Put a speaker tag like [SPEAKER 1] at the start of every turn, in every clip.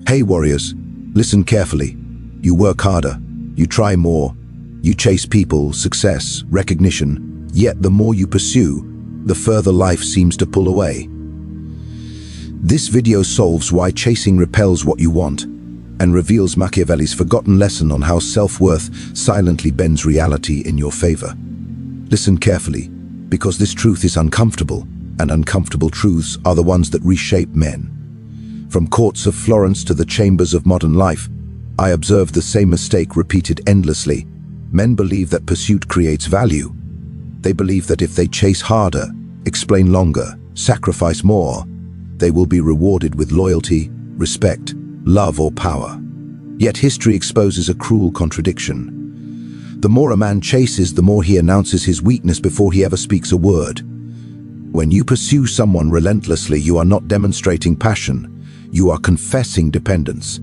[SPEAKER 1] Hey warriors, listen carefully. You work harder, you try more, you chase people, success, recognition, yet the more you pursue, the further life seems to pull away. This video solves why chasing repels what you want and reveals Machiavelli's forgotten lesson on how self-worth silently bends reality in your favor. Listen carefully, because this truth is uncomfortable, and uncomfortable truths are the ones that reshape men. From courts of Florence to the chambers of modern life, I observed the same mistake repeated endlessly. Men believe that pursuit creates value. They believe that if they chase harder, explain longer, sacrifice more, they will be rewarded with loyalty, respect, love, or power. Yet history exposes a cruel contradiction. The more a man chases, the more he announces his weakness before he ever speaks a word. When you pursue someone relentlessly, you are not demonstrating passion. You are confessing dependence.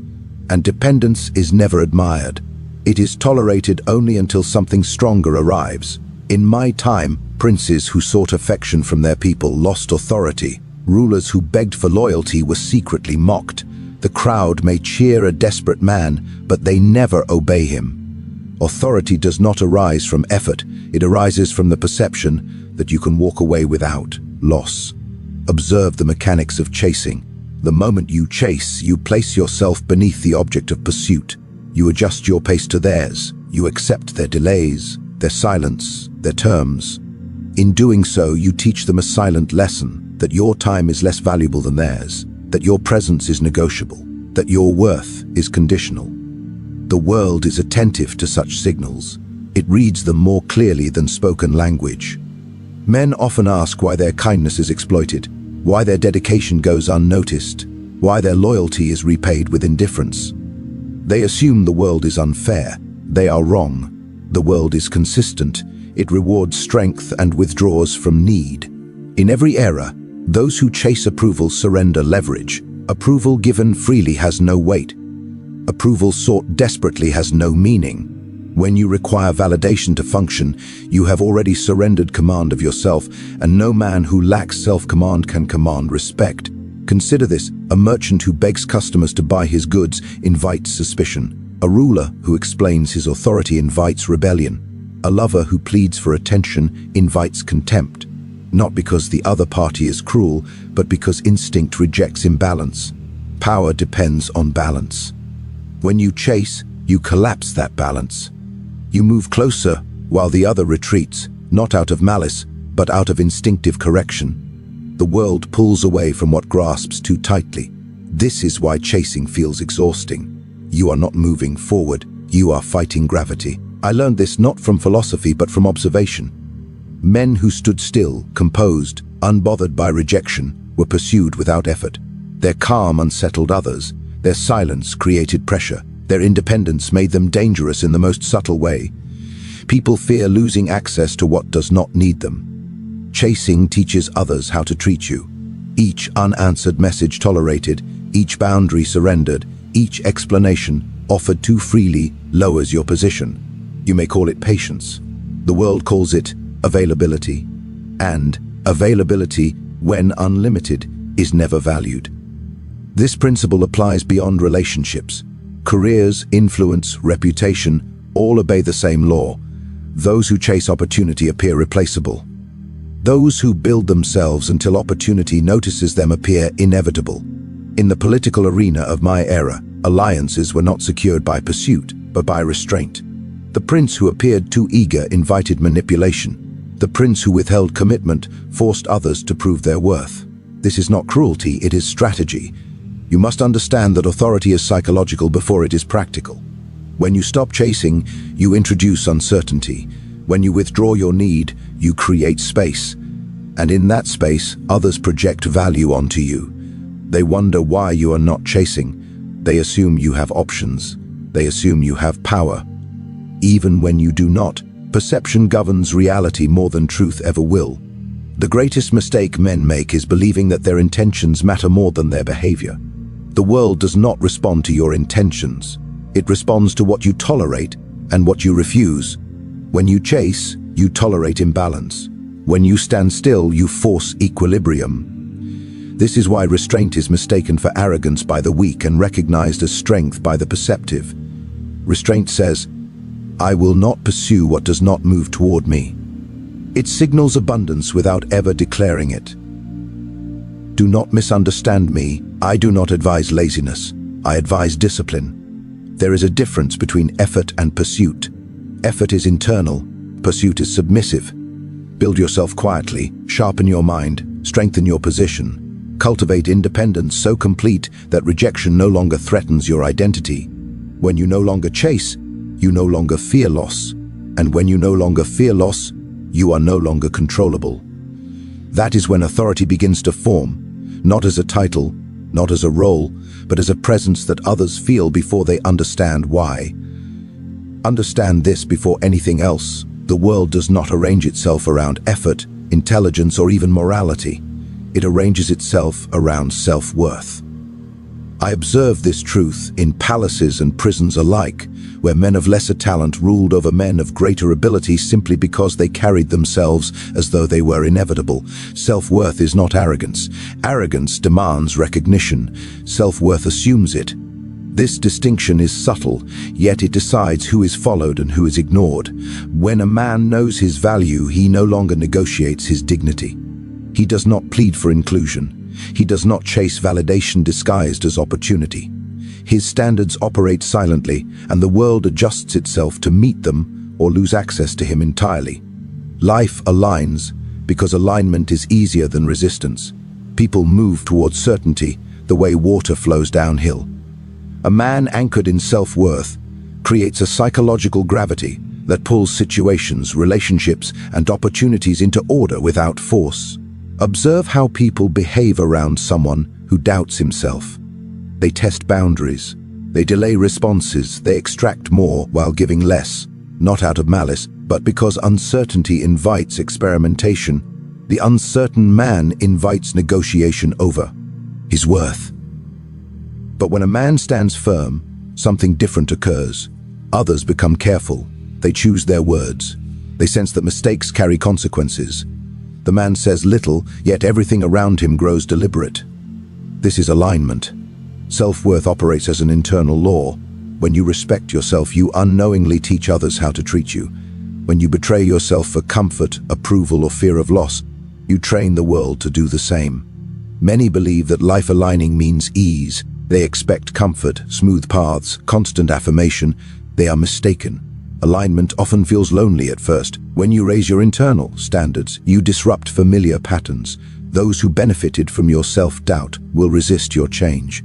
[SPEAKER 1] And dependence is never admired. It is tolerated only until something stronger arrives. In my time, princes who sought affection from their people lost authority. Rulers who begged for loyalty were secretly mocked. The crowd may cheer a desperate man, but they never obey him. Authority does not arise from effort. It arises from the perception that you can walk away without loss. Observe the mechanics of chasing. The moment you chase, you place yourself beneath the object of pursuit. You adjust your pace to theirs. You accept their delays, their silence, their terms. In doing so, you teach them a silent lesson, that your time is less valuable than theirs, that your presence is negotiable, that your worth is conditional. The world is attentive to such signals. It reads them more clearly than spoken language. Men often ask why their kindness is exploited, why their dedication goes unnoticed, why their loyalty is repaid with indifference. They assume the world is unfair. They are wrong. The world is consistent. It rewards strength and withdraws from need. In every era, those who chase approval surrender leverage. Approval given freely has no weight. Approval sought desperately has no meaning. When you require validation to function, you have already surrendered command of yourself, and no man who lacks self-command can command respect. Consider this: a merchant who begs customers to buy his goods invites suspicion. A ruler who explains his authority invites rebellion. A lover who pleads for attention invites contempt. Not because the other party is cruel, but because instinct rejects imbalance. Power depends on balance. When you chase, you collapse that balance. You move closer while the other retreats, not out of malice, but out of instinctive correction. The world pulls away from what grasps too tightly. This is why chasing feels exhausting. You are not moving forward, you are fighting gravity. I learned this not from philosophy but from observation. Men who stood still, composed, unbothered by rejection, were pursued without effort. Their calm unsettled others. Their silence created pressure. Their independence made them dangerous in the most subtle way. People fear losing access to what does not need them. Chasing teaches others how to treat you. Each unanswered message tolerated, each boundary surrendered, each explanation offered too freely lowers your position. You may call it patience. The world calls it availability. And availability, when unlimited, is never valued. This principle applies beyond relationships. Careers, influence, reputation, all obey the same law. Those who chase opportunity appear replaceable. Those who build themselves until opportunity notices them appear inevitable. In the political arena of my era, alliances were not secured by pursuit, but by restraint. The prince who appeared too eager invited manipulation. The prince who withheld commitment forced others to prove their worth. This is not cruelty, it is strategy. You must understand that authority is psychological before it is practical. When you stop chasing, you introduce uncertainty. When you withdraw your need, you create space. And in that space, others project value onto you. They wonder why you are not chasing. They assume you have options. They assume you have power. Even when you do not, perception governs reality more than truth ever will. The greatest mistake men make is believing that their intentions matter more than their behavior. The world does not respond to your intentions. It responds to what you tolerate and what you refuse. When you chase, you tolerate imbalance. When you stand still, you force equilibrium. This is why restraint is mistaken for arrogance by the weak and recognized as strength by the perceptive. Restraint says, "I will not pursue what does not move toward me." It signals abundance without ever declaring it. Do not misunderstand me. I do not advise laziness. I advise discipline. There is a difference between effort and pursuit. Effort is internal. Pursuit is submissive. Build yourself quietly. Sharpen your mind. Strengthen your position. Cultivate independence so complete that rejection no longer threatens your identity. When you no longer chase, you no longer fear loss. And when you no longer fear loss, you are no longer controllable. That is when authority begins to form, not as a title, not as a role, but as a presence that others feel before they understand why. Understand this before anything else. The world does not arrange itself around effort, intelligence, or even morality. It arranges itself around self-worth. I observe this truth in palaces and prisons alike, where men of lesser talent ruled over men of greater ability simply because they carried themselves as though they were inevitable. Self-worth is not arrogance. Arrogance demands recognition. Self-worth assumes it. This distinction is subtle, yet it decides who is followed and who is ignored. When a man knows his value, he no longer negotiates his dignity. He does not plead for inclusion. He does not chase validation disguised as opportunity. His standards operate silently, and the world adjusts itself to meet them or lose access to him entirely. Life aligns because alignment is easier than resistance. People move towards certainty the way water flows downhill. A man anchored in self-worth creates a psychological gravity that pulls situations, relationships, and opportunities into order without force. Observe how people behave around someone who doubts himself. They test boundaries. They delay responses. They extract more while giving less, not out of malice, but because uncertainty invites experimentation. The uncertain man invites negotiation over his worth. But when a man stands firm, something different occurs. Others become careful. They choose their words. They sense that mistakes carry consequences. The man says little, yet everything around him grows deliberate. This is alignment. Self-worth operates as an internal law. When you respect yourself, you unknowingly teach others how to treat you. When you betray yourself for comfort, approval, or fear of loss, you train the world to do the same. Many believe that life aligning means ease. They expect comfort, smooth paths, constant affirmation. They are mistaken. Alignment often feels lonely at first. When you raise your internal standards, you disrupt familiar patterns. Those who benefited from your self-doubt will resist your change.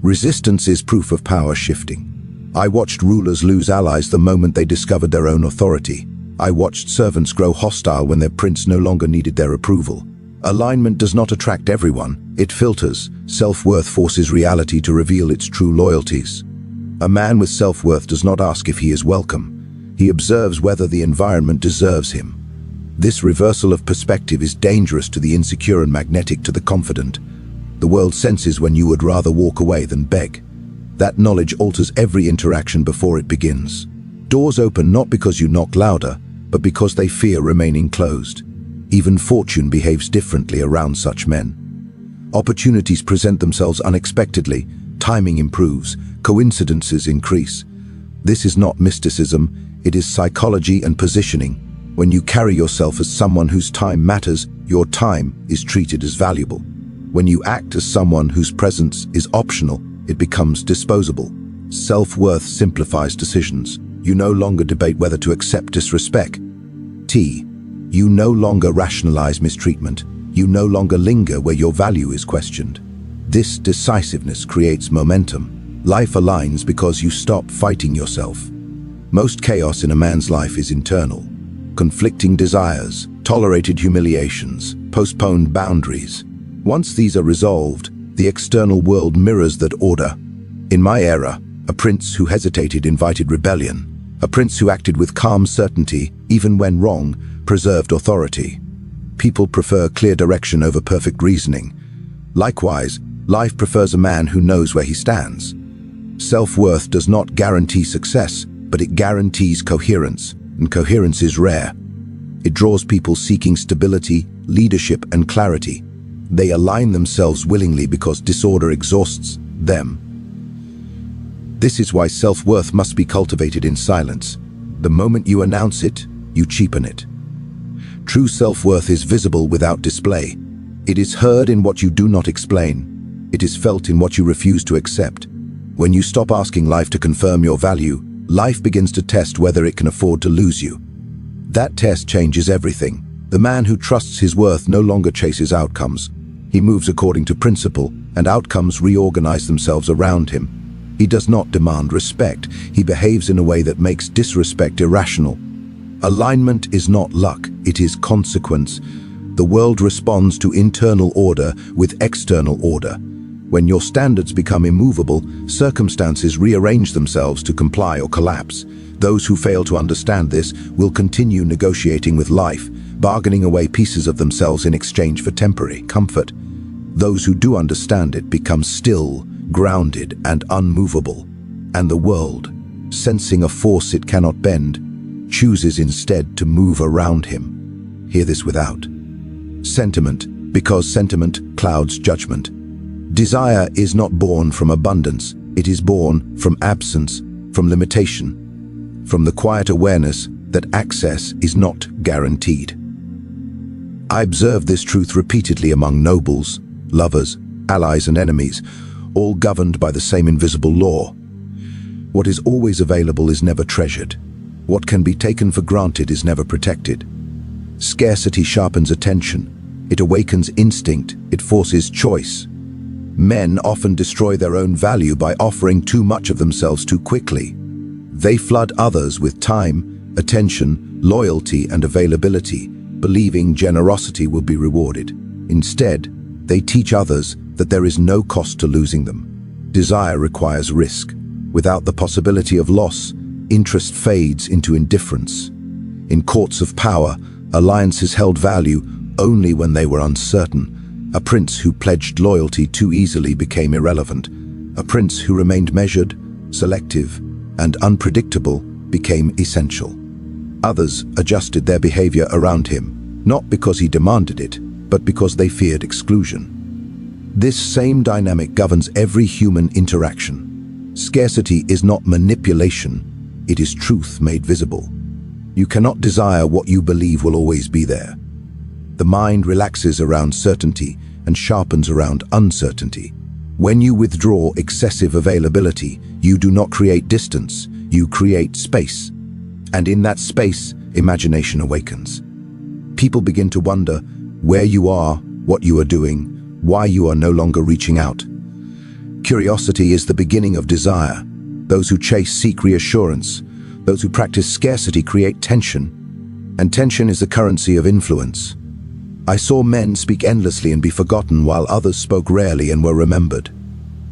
[SPEAKER 1] Resistance is proof of power shifting. I watched rulers lose allies the moment they discovered their own authority. I watched servants grow hostile when their prince no longer needed their approval. Alignment does not attract everyone. It filters. Self-worth forces reality to reveal its true loyalties. A man with self-worth does not ask if he is welcome. He observes whether the environment deserves him. This reversal of perspective is dangerous to the insecure and magnetic to the confident. The world senses when you would rather walk away than beg. That knowledge alters every interaction before it begins. Doors open not because you knock louder, but because they fear remaining closed. Even fortune behaves differently around such men. Opportunities present themselves unexpectedly, timing improves, coincidences increase. This is not mysticism, it is psychology and positioning. When you carry yourself as someone whose time matters, your time is treated as valuable. When you act as someone whose presence is optional, it becomes disposable. Self-worth simplifies decisions. You no longer debate whether to accept disrespect. You no longer rationalize mistreatment. You no longer linger where your value is questioned. This decisiveness creates momentum. Life aligns because you stop fighting yourself. Most chaos in a man's life is internal. Conflicting desires, tolerated humiliations, postponed boundaries. Once these are resolved, the external world mirrors that order. In my era, a prince who hesitated invited rebellion. A prince who acted with calm certainty, even when wrong, preserved authority. People prefer clear direction over perfect reasoning. Likewise, life prefers a man who knows where he stands. Self-worth does not guarantee success, but it guarantees coherence, and coherence is rare. It draws people seeking stability, leadership, and clarity. They align themselves willingly because disorder exhausts them. This is why self-worth must be cultivated in silence. The moment you announce it, you cheapen it. True self-worth is visible without display. It is heard in what you do not explain. It is felt in what you refuse to accept. When you stop asking life to confirm your value, life begins to test whether it can afford to lose you. That test changes everything. The man who trusts his worth no longer chases outcomes. He moves according to principle, and outcomes reorganize themselves around him. He does not demand respect. He behaves in a way that makes disrespect irrational. Alignment is not luck, it is consequence. The world responds to internal order with external order. When your standards become immovable, circumstances rearrange themselves to comply or collapse. Those who fail to understand this will continue negotiating with life, bargaining away pieces of themselves in exchange for temporary comfort. Those who do understand it become still, grounded and unmovable, and the world, sensing a force it cannot bend, chooses instead to move around him. Hear this without. Sentiment, because sentiment clouds judgment. Desire is not born from abundance, it is born from absence, from limitation, from the quiet awareness that access is not guaranteed. I observe this truth repeatedly among nobles, lovers, allies and enemies, all governed by the same invisible law. What is always available is never treasured. What can be taken for granted is never protected. Scarcity sharpens attention. It awakens instinct. It forces choice. Men often destroy their own value by offering too much of themselves too quickly. They flood others with time, attention, loyalty and availability, believing generosity will be rewarded. Instead, they teach others that there is no cost to losing them. Desire requires risk. Without the possibility of loss, interest fades into indifference. In courts of power, alliances held value only when they were uncertain. A prince who pledged loyalty too easily became irrelevant. A prince who remained measured, selective, and unpredictable became essential. Others adjusted their behavior around him, not because he demanded it, but because they feared exclusion. This same dynamic governs every human interaction. Scarcity is not manipulation, it is truth made visible. You cannot desire what you believe will always be there. The mind relaxes around certainty and sharpens around uncertainty. When you withdraw excessive availability, you do not create distance, you create space. And in that space, imagination awakens. People begin to wonder where you are, what you are doing, why you are no longer reaching out. Curiosity is the beginning of desire. Those who chase seek reassurance. Those who practice scarcity create tension. And tension is the currency of influence. I saw men speak endlessly and be forgotten while others spoke rarely and were remembered.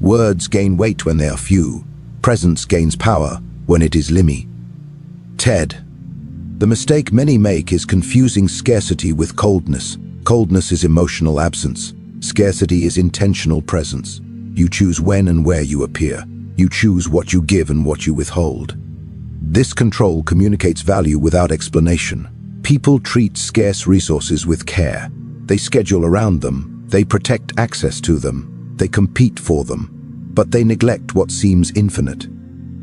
[SPEAKER 1] Words gain weight when they are few. Presence gains power when it is limmy. TED. The mistake many make is confusing scarcity with coldness. Coldness is emotional absence. Scarcity is intentional presence. You choose when and where you appear. You choose what you give and what you withhold. This control communicates value without explanation. People treat scarce resources with care. They schedule around them. They protect access to them. They compete for them. But they neglect what seems infinite.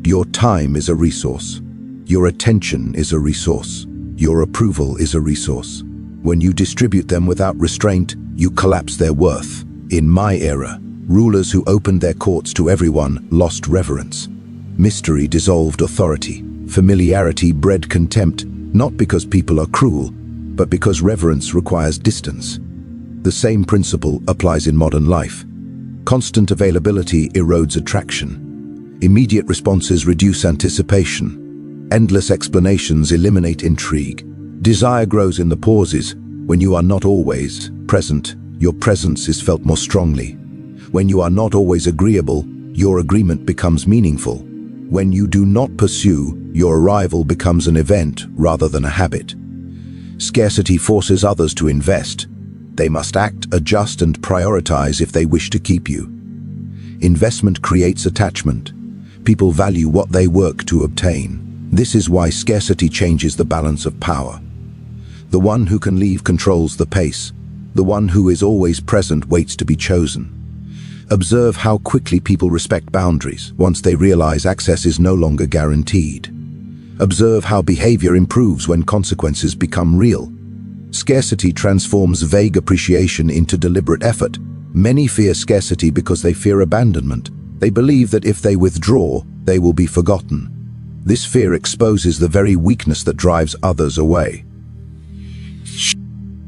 [SPEAKER 1] Your time is a resource. Your attention is a resource. Your approval is a resource. When you distribute them without restraint, you collapse their worth. In my era, rulers who opened their courts to everyone lost reverence. Mystery dissolved authority. Familiarity bred contempt, not because people are cruel, but because reverence requires distance. The same principle applies in modern life. Constant availability erodes attraction. Immediate responses reduce anticipation. Endless explanations eliminate intrigue. Desire grows in the pauses. When you are not always present, your presence is felt more strongly. When you are not always agreeable, your agreement becomes meaningful. When you do not pursue, your arrival becomes an event rather than a habit. Scarcity forces others to invest. They must act, adjust, and prioritize if they wish to keep you. Investment creates attachment. People value what they work to obtain. This is why scarcity changes the balance of power. The one who can leave controls the pace. The one who is always present waits to be chosen. Observe how quickly people respect boundaries once they realize access is no longer guaranteed. Observe how behavior improves when consequences become real. Scarcity transforms vague appreciation into deliberate effort. Many fear scarcity because they fear abandonment. They believe that if they withdraw, they will be forgotten. This fear exposes the very weakness that drives others away.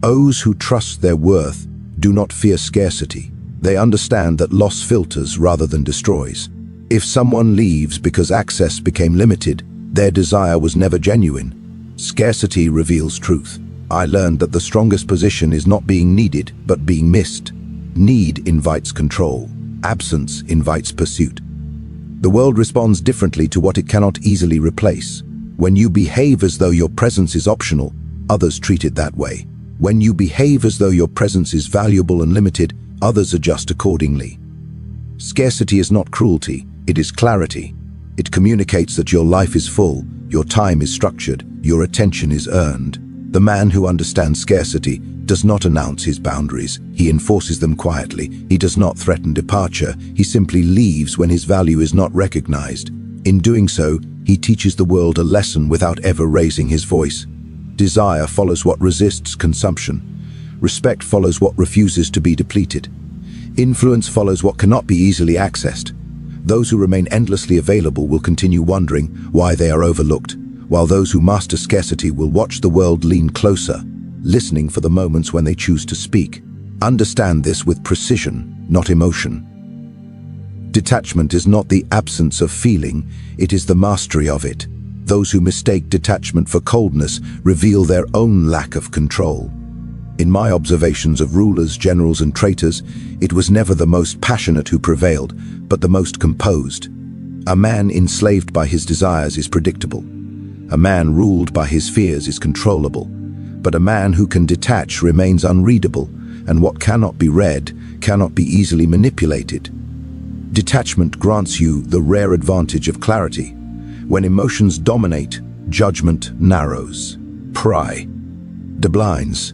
[SPEAKER 1] Those who trust their worth do not fear scarcity. They understand that loss filters rather than destroys. If someone leaves because access became limited, their desire was never genuine. Scarcity reveals truth. I learned that the strongest position is not being needed, but being missed. Need invites control. Absence invites pursuit. The world responds differently to what it cannot easily replace. When you behave as though your presence is optional, others treat it that way. When you behave as though your presence is valuable and limited, others adjust accordingly. Scarcity is not cruelty, it is clarity. It communicates that your life is full, your time is structured, your attention is earned. The man who understands scarcity does not announce his boundaries, he enforces them quietly. He does not threaten departure, he simply leaves when his value is not recognized. In doing so, he teaches the world a lesson without ever raising his voice. Desire follows what resists consumption. Respect follows what refuses to be depleted. Influence follows what cannot be easily accessed. Those who remain endlessly available will continue wondering why they are overlooked, while those who master scarcity will watch the world lean closer, listening for the moments when they choose to speak. Understand this with precision, not emotion. Detachment is not the absence of feeling, it is the mastery of it. Those who mistake detachment for coldness reveal their own lack of control. In my observations of rulers, generals, and traitors, it was never the most passionate who prevailed, but the most composed. A man enslaved by his desires is predictable. A man ruled by his fears is controllable. But a man who can detach remains unreadable, and what cannot be read cannot be easily manipulated. Detachment grants you the rare advantage of clarity. When emotions dominate, judgment narrows. Pride blinds.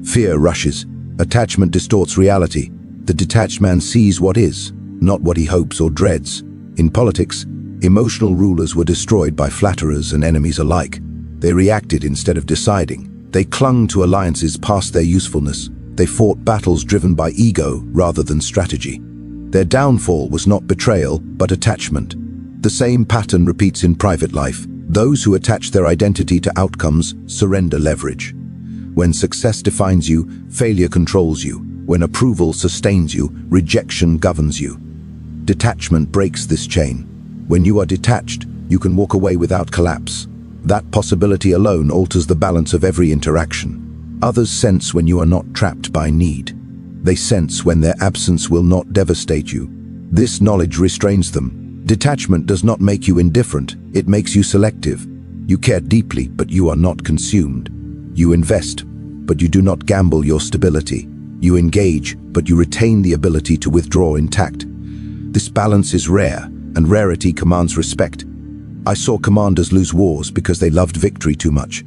[SPEAKER 1] Fear rushes. Attachment distorts reality. The detached man sees what is, not what he hopes or dreads. In politics, emotional rulers were destroyed by flatterers and enemies alike. They reacted instead of deciding. They clung to alliances past their usefulness. They fought battles driven by ego rather than strategy. Their downfall was not betrayal, but attachment. The same pattern repeats in private life. Those who attach their identity to outcomes surrender leverage. When success defines you, failure controls you. When approval sustains you, rejection governs you. Detachment breaks this chain. When you are detached, you can walk away without collapse. That possibility alone alters the balance of every interaction. Others sense when you are not trapped by need. They sense when their absence will not devastate you. This knowledge restrains them. Detachment does not make you indifferent, it makes you selective. You care deeply, but you are not consumed. You invest, but you do not gamble your stability. You engage, but you retain the ability to withdraw intact. This balance is rare, and rarity commands respect. I saw commanders lose wars because they loved victory too much.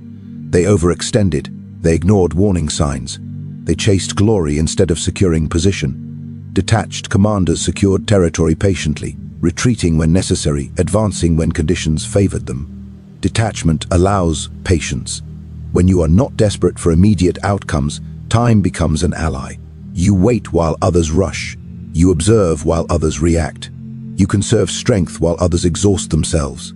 [SPEAKER 1] They overextended. They ignored warning signs. They chased glory instead of securing position. Detached commanders secured territory patiently, retreating when necessary, advancing when conditions favored them. Detachment allows patience. When you are not desperate for immediate outcomes, time becomes an ally. You wait while others rush. You observe while others react. You conserve strength while others exhaust themselves.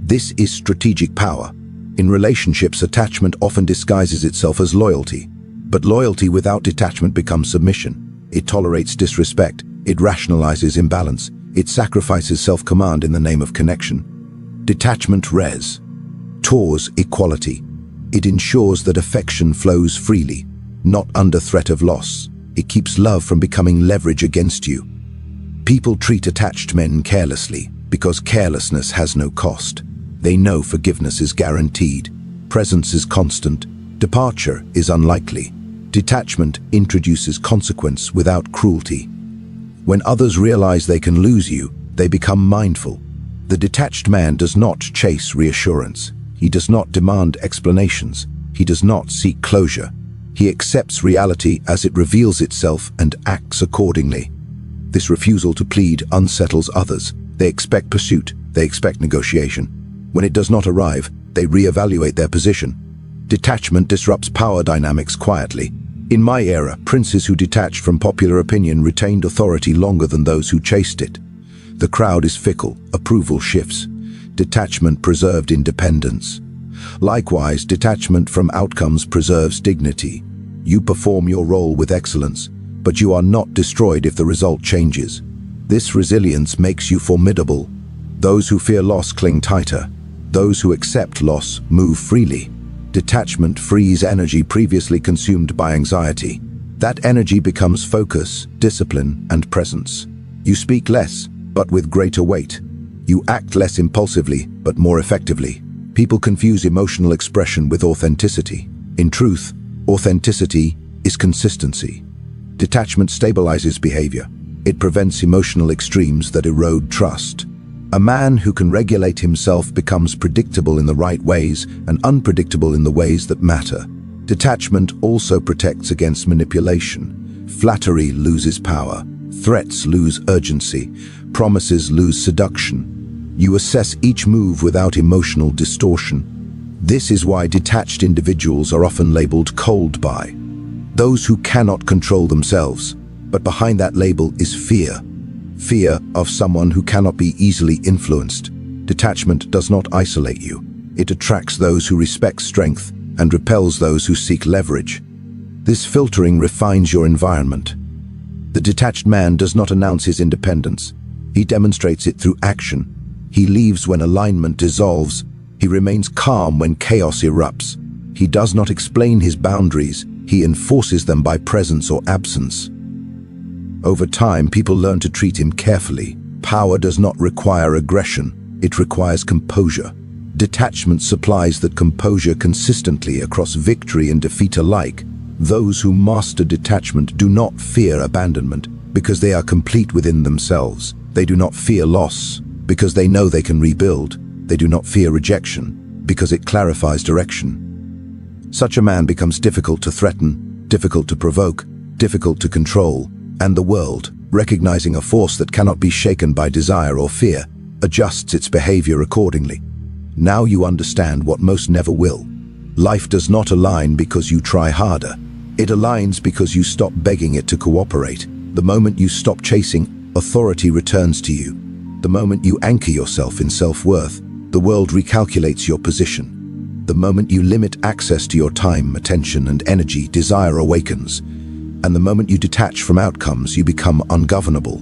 [SPEAKER 1] This is strategic power. In relationships, attachment often disguises itself as loyalty. But loyalty without detachment becomes submission. It tolerates disrespect. It rationalizes imbalance. It sacrifices self-command in the name of connection. Detachment restores equality. It ensures that affection flows freely, not under threat of loss. It keeps love from becoming leverage against you. People treat attached men carelessly because carelessness has no cost. They know forgiveness is guaranteed. Presence is constant. Departure is unlikely. Detachment introduces consequence without cruelty. When others realize they can lose you, they become mindful. The detached man does not chase reassurance. He does not demand explanations. He does not seek closure. He accepts reality as it reveals itself and acts accordingly. This refusal to plead unsettles others. They expect pursuit, they expect negotiation. When it does not arrive, they reevaluate their position. Detachment disrupts power dynamics quietly. In my era, princes who detached from popular opinion retained authority longer than those who chased it. The crowd is fickle, approval shifts. Detachment preserved independence. Likewise, detachment from outcomes preserves dignity. You perform your role with excellence, but you are not destroyed if the result changes. This resilience makes you formidable. Those who fear loss cling tighter. Those who accept loss move freely. Detachment frees energy previously consumed by anxiety. That energy becomes focus, discipline, and presence. You speak less, but with greater weight. You act less impulsively, but more effectively. People confuse emotional expression with authenticity. In truth, authenticity is consistency. Detachment stabilizes behavior. It prevents emotional extremes that erode trust. A man who can regulate himself becomes predictable in the right ways and unpredictable in the ways that matter. Detachment also protects against manipulation. Flattery loses power. Threats lose urgency. Promises lose seduction. You assess each move without emotional distortion. This is why detached individuals are often labeled cold by those who cannot control themselves. But behind that label is fear. Fear of someone who cannot be easily influenced. Detachment does not isolate you. It attracts those who respect strength and repels those who seek leverage. This filtering refines your environment. The detached man does not announce his independence. He demonstrates it through action. He leaves when alignment dissolves. He remains calm when chaos erupts. He does not explain his boundaries. He enforces them by presence or absence. Over time, people learn to treat him carefully. Power does not require aggression. It requires composure. Detachment supplies that composure consistently across victory and defeat alike. Those who master detachment do not fear abandonment because they are complete within themselves. They do not fear loss because they know they can rebuild. They do not fear rejection because it clarifies direction. Such a man becomes difficult to threaten, difficult to provoke, difficult to control, and the world, recognizing a force that cannot be shaken by desire or fear, adjusts its behavior accordingly. Now you understand what most never will. Life does not align because you try harder. It aligns because you stop begging it to cooperate. The moment you stop chasing, authority returns to you. The moment you anchor yourself in self-worth, the world recalculates your position. The moment you limit access to your time, attention, and energy, desire awakens. And the moment you detach from outcomes, you become ungovernable.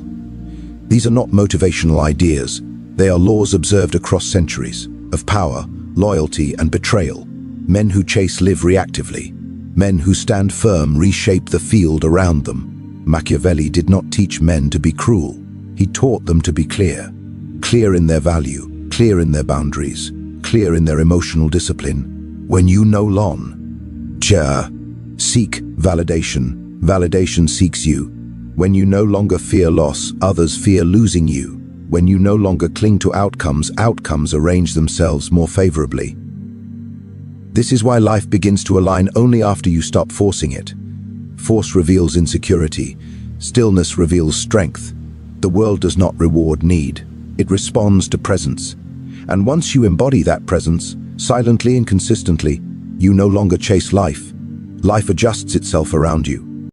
[SPEAKER 1] These are not motivational ideas. They are laws observed across centuries of power, loyalty, and betrayal. Men who chase live reactively. Men who stand firm reshape the field around them. Machiavelli did not teach men to be cruel. He taught them to be clear. Clear in their value, clear in their boundaries, clear in their emotional discipline. When you no longer seek validation, validation seeks you. When you no longer fear loss, others fear losing you. When you no longer cling to outcomes, outcomes arrange themselves more favorably. This is why life begins to align only after you stop forcing it. Force reveals insecurity. Stillness reveals strength. The world does not reward need. It responds to presence. And once you embody that presence, silently and consistently, you no longer chase life. Life adjusts itself around you.